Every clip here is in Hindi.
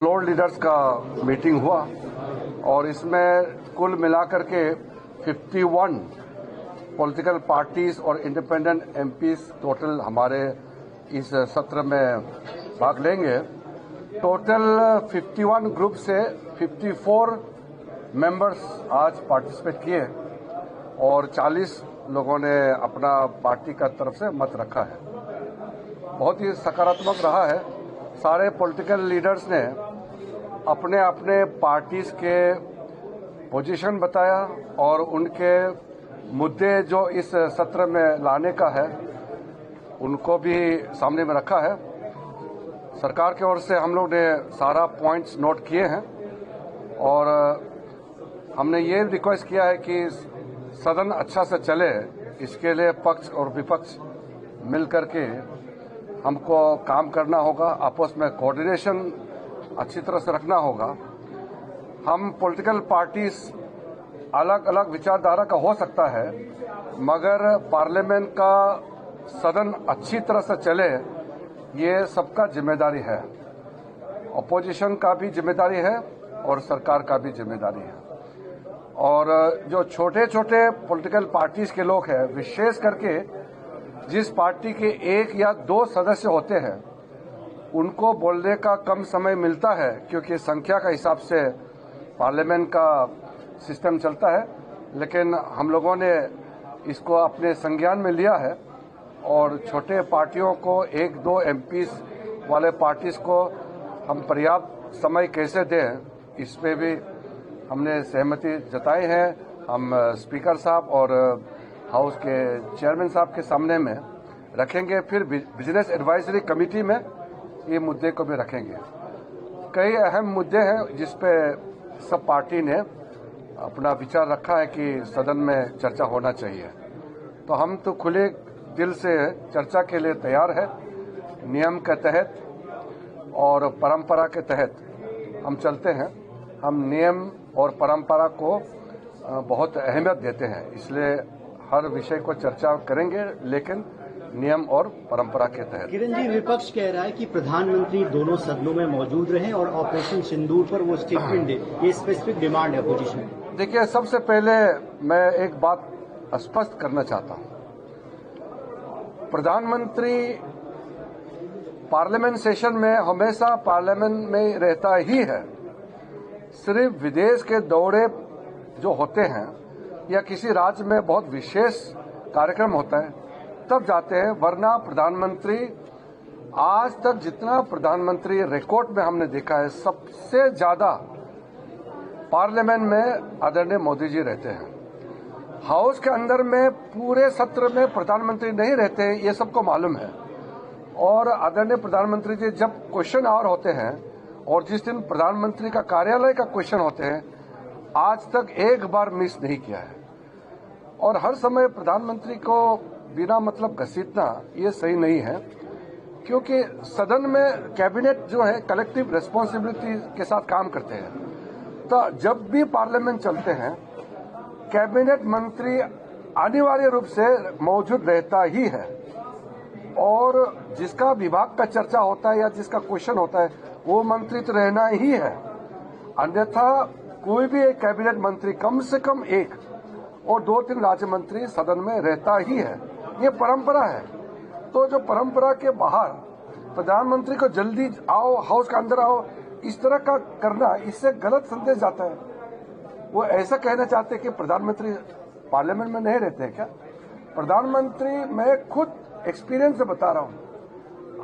फ्लोर लीडर्स का मीटिंग हुआ और इसमें कुल मिलाकर के 51 पॉलिटिकल पार्टीज और इंडिपेंडेंट एमपीज टोटल हमारे इस सत्र में भाग लेंगे। टोटल 51 ग्रुप से 54 मेंबर्स आज पार्टिसिपेट किए और 40 लोगों ने अपना पार्टी का तरफ से मत रखा है। बहुत ही सकारात्मक रहा है। सारे पॉलिटिकल लीडर्स ने अपने अपने पार्टीज के पोजीशन बताया और उनके मुद्दे जो इस सत्र में लाने का है उनको भी सामने में रखा है। सरकार की ओर से हम लोग ने सारा पॉइंट्स नोट किए हैं और हमने ये रिक्वेस्ट किया है कि सदन अच्छा से चले, इसके लिए पक्ष और विपक्ष मिलकर के हमको काम करना होगा, आपस में कोऑर्डिनेशन अच्छी तरह से रखना होगा। हम पॉलिटिकल पार्टीज अलग अलग विचारधारा का हो सकता है, मगर पार्लियामेंट का सदन अच्छी तरह से चले ये सबका जिम्मेदारी है। अपोजिशन का भी जिम्मेदारी है और सरकार का भी जिम्मेदारी है। और जो छोटे छोटे पॉलिटिकल पार्टीज के लोग हैं, विशेष करके जिस पार्टी के 1 या 2 सदस्य होते हैं, उनको बोलने का कम समय मिलता है क्योंकि संख्या का हिसाब से पार्लियामेंट का सिस्टम चलता है। लेकिन हम लोगों ने इसको अपने संज्ञान में लिया है और छोटे पार्टियों को 1-2 एमपीज वाले पार्टीज को हम पर्याप्त समय कैसे दें, इस पे भी हमने सहमति जताई है। हम स्पीकर साहब और हाउस के चेयरमैन साहब के सामने में रखेंगे, फिर बिजनेस एडवाइजरी कमेटी में ये मुद्दे को भी रखेंगे। कई अहम मुद्दे हैं जिस पे सब पार्टी ने अपना विचार रखा है कि सदन में चर्चा होना चाहिए। तो हम तो खुले दिल से चर्चा के लिए तैयार है। नियम के तहत और परंपरा के तहत हम चलते हैं। हम नियम और परंपरा को बहुत अहमियत देते हैं, इसलिए हर विषय को चर्चा करेंगे, लेकिन नियम और परंपरा के तहत। किरण जी, विपक्ष कह रहा है कि प्रधानमंत्री दोनों सदनों में मौजूद रहें और ऑपरेशन सिंदूर पर वो स्टेटमेंट दे, ये स्पेसिफिक डिमांड है अपोजिशन। देखिए, सबसे पहले मैं एक बात स्पष्ट करना चाहता हूं। प्रधानमंत्री पार्लियामेंट सेशन में हमेशा पार्लियामेंट में रहता ही है। सिर्फ विदेश के दौरे जो होते हैं या किसी राज्य में बहुत विशेष कार्यक्रम होता है तब जाते हैं, वरना प्रधानमंत्री आज तक जितना प्रधानमंत्री रिकॉर्ड में हमने देखा है, सबसे ज्यादा पार्लियामेंट में आदरणीय मोदी जी रहते हैं। हाउस के अंदर में पूरे सत्र में प्रधानमंत्री नहीं रहते हैं, ये सबको मालूम है। और आदरणीय प्रधानमंत्री जी जब क्वेश्चन आवर होते हैं और जिस दिन प्रधानमंत्री का कार्यालय का क्वेश्चन होते हैं, आज तक एक बार मिस नहीं किया है। और हर समय प्रधानमंत्री को बिना मतलब घसीटना ये सही नहीं है, क्योंकि सदन में कैबिनेट जो है कलेक्टिव रिस्पॉन्सिबिलिटी के साथ काम करते हैं। तो जब भी पार्लियामेंट चलते हैं, कैबिनेट मंत्री अनिवार्य रूप से मौजूद रहता ही है और जिसका विभाग का चर्चा होता है या जिसका क्वेश्चन होता है वो मंत्री तो रहना ही है। अन्यथा कोई भी एक कैबिनेट मंत्री कम से कम 1 और 2-3 राज्य मंत्री सदन में रहता ही है। ये परंपरा है। तो जो परंपरा के बाहर प्रधानमंत्री को जल्दी आओ, हाउस के अंदर आओ, इस तरह का करना, इससे गलत संदेश जाता है। वो ऐसा कहना चाहते हैं कि प्रधानमंत्री पार्लियामेंट में नहीं रहते हैं क्या? प्रधानमंत्री, मैं खुद एक्सपीरियंस से बता रहा हूं,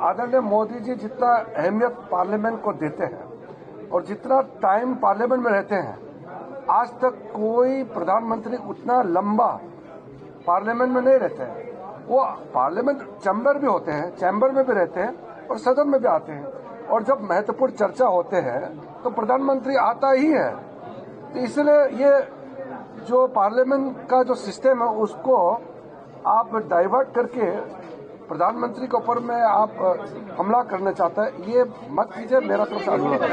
आदरणीय मोदी जी जितना अहमियत पार्लियामेंट को देते हैं और जितना टाइम पार्लियामेंट में रहते हैं, आज तक कोई प्रधानमंत्री उतना लंबा पार्लियामेंट में नहीं रहते हैं। वो पार्लियामेंट चैम्बर भी होते हैं, चैम्बर में भी रहते हैं और सदन में भी आते हैं, और जब महत्वपूर्ण चर्चा होते हैं तो प्रधानमंत्री आता ही है। तो इसलिए ये जो पार्लियामेंट का जो सिस्टम है उसको आप डाइवर्ट करके प्रधानमंत्री के ऊपर में आप हमला करना चाहता है, ये मत कीजिए। मेरा तरफ से अनुरोध है।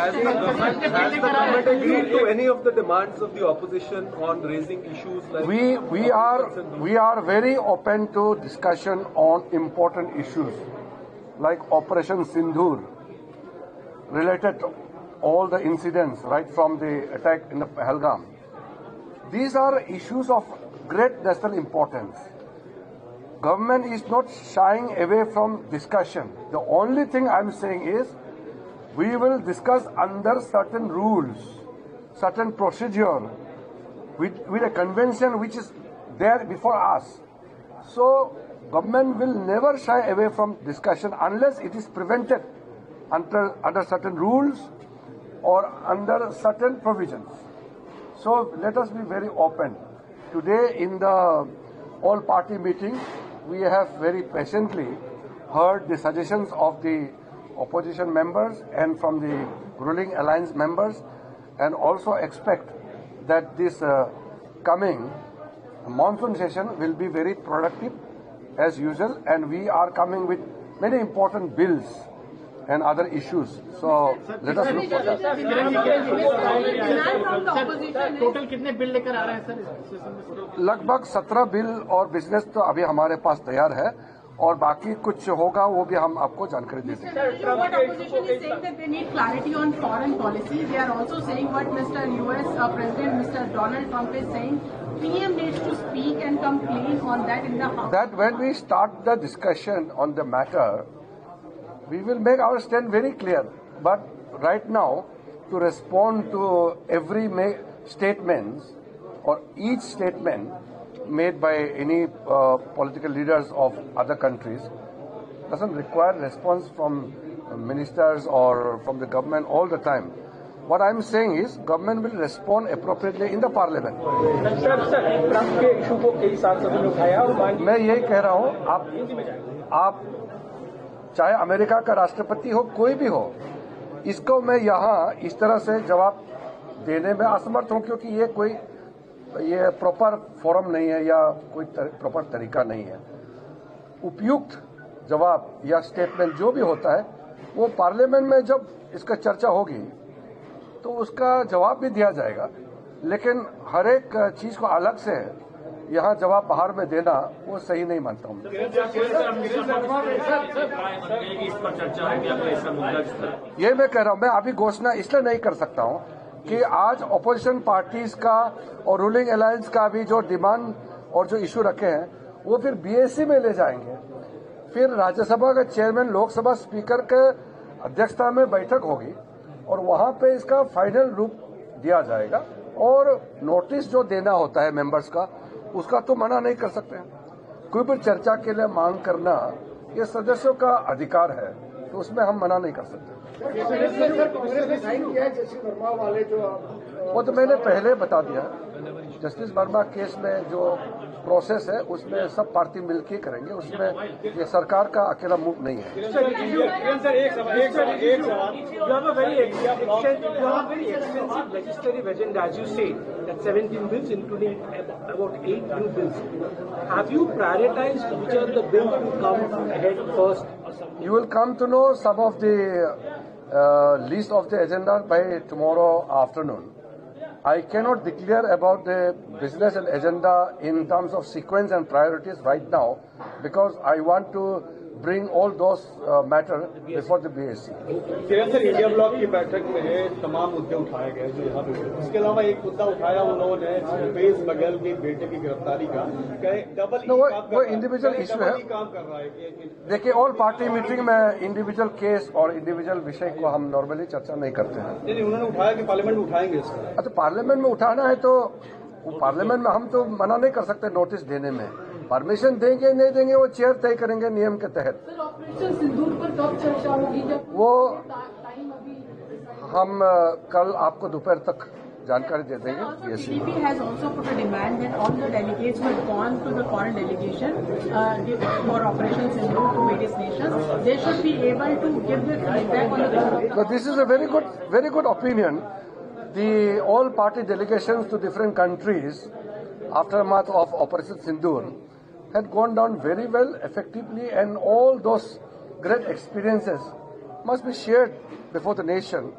We are very open to discussion on important issues like Operation Sindoor, related all the incidents right from the attack in the Pahalgam. These are issues of great national importance. Government is not shying away from discussion. The only thing I'm saying is we will discuss under certain rules, certain procedure, with a convention which is there before us. So government will never shy away from discussion unless it is prevented under certain rules or under certain provisions. So let us be very open. Today in the all-party meeting, we have very patiently heard the suggestions of the opposition members and from the ruling alliance members, and also expect that this coming monsoon session will be very productive as usual, and we are coming with many important bills and other issues. So let us look for that. Total कितने बिल लेकर आ रहे हैं सर? लगभग 17 बिल और बिजनेस तो अभी हमारे पास तैयार है, और बाकी कुछ होगा वो भी हम आपको जानकारी दे देंगे। What opposition is saying that they need clarity on foreign policy. They are also saying what Mr. US President Mr. Donald Trump is saying. PM needs to speak and come clean on that in the House. That when we start the discussion on the matter, we will make our stand very clear. But right now, to respond to every statements or each statement made by any political leaders of other countries doesn't require response from ministers or from the government all the time. What I'm saying is government will respond appropriately in the parliament. Trump के इशू को कई सांसदों ने उठाया और मैं यही कह रहा हूं, आप चाहे अमेरिका का राष्ट्रपति हो, कोई भी हो, इसको मैं यहाँ इस तरह से जवाब देने में असमर्थ हूं, क्योंकि ये प्रॉपर फोरम नहीं है या कोई प्रॉपर तरीका नहीं है। उपयुक्त जवाब या स्टेटमेंट जो भी होता है वो पार्लियामेंट में जब इसका चर्चा होगी तो उसका जवाब भी दिया जाएगा, लेकिन हर एक चीज को अलग से यहाँ जवाब बाहर में देना वो सही नहीं मानता हूँ। ये मैं कह रहा हूँ, मैं अभी घोषणा इसलिए नहीं कर सकता हूँ कि आज ऑपोजिशन पार्टीज का और रूलिंग अलायंस का भी जो डिमांड और जो इशू रखे हैं वो फिर बीएससी में ले जाएंगे, फिर राज्यसभा का चेयरमैन लोकसभा स्पीकर के अध्यक्षता में बैठक होगी और वहां पे इसका फाइनल रूप दिया जाएगा, और नोटिस जो देना होता है मेंबर्स का उसका तो मना नहीं कर सकते हैं। कोई भी चर्चा के लिए मांग करना ये सदस्यों का अधिकार है, तो उसमें हम मना नहीं कर सकते। वो तो मैंने पहले बता दिया, जस्टिस वर्मा केस में जो प्रोसेस है उसमें सब पार्टी मिलकर करेंगे, उसमें ये सरकार का अकेला मूव नहीं है। legislative agenda, as you say, that 17 bills, including about 8 new bills. Have you prioritized which are the bills to come ahead first? You will come to know some of the list of the agenda by tomorrow afternoon. I cannot declare about the business and agenda in terms of sequence and priorities right now, because I want to bring all those matter before the BSC. Sir, India block की बैठक में तमाम मुद्दे उठाए गए जो यहाँ पे, इसके अलावा एक मुद्दा उठाया उन्होंने भूपेश बघेल के बेटे की गिरफ्तारी का, डबल वो इंडिविजुअल इशू है, काम कर रहा है। देखिए ऑल पार्टी मीटिंग में इंडिविजुअल केस और इंडिविजुअल विषय को हम नॉर्मली चर्चा नहीं करते हैं। नहीं, उन्होंने उठाया कि पार्लियामेंट में उठाएंगे इसको। तो पार्लियामेंट में उठाना है तो पार्लियामेंट में हम तो मना नहीं कर सकते नोटिस देने में, परमिशन देंगे नहीं देंगे वो चेयर तय करेंगे नियम के तहत। सर, ऑपरेशन सिंदूर पर कब चर्चा होगी? वो हम कल आपको दोपहर तक जानकारी दे देंगे। PDP has also put a demand that all the delegates who have gone to the foreign delegation for Operation Sindoor to various nations, they should be able to give their feedback on the. But this is a very good opinion. The all party delegations to different countries aftermath of Operation Sindoor had gone down very well, effectively, and all those great experiences must be shared before the nation.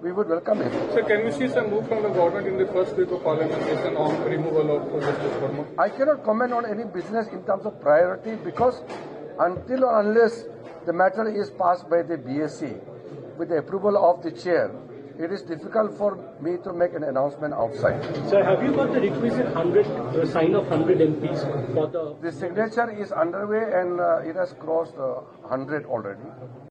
We would welcome it. So can we see some move from the government in the first week of parliamentation on removal of Justice Verma? I cannot comment on any business in terms of priority, because until or unless the matter is passed by the BSC with the approval of the chair, it is difficult for me to make an announcement outside. Sir, have you got the requisite 100 sign of 100 MPs for the? The signature is underway and it has crossed 100 already.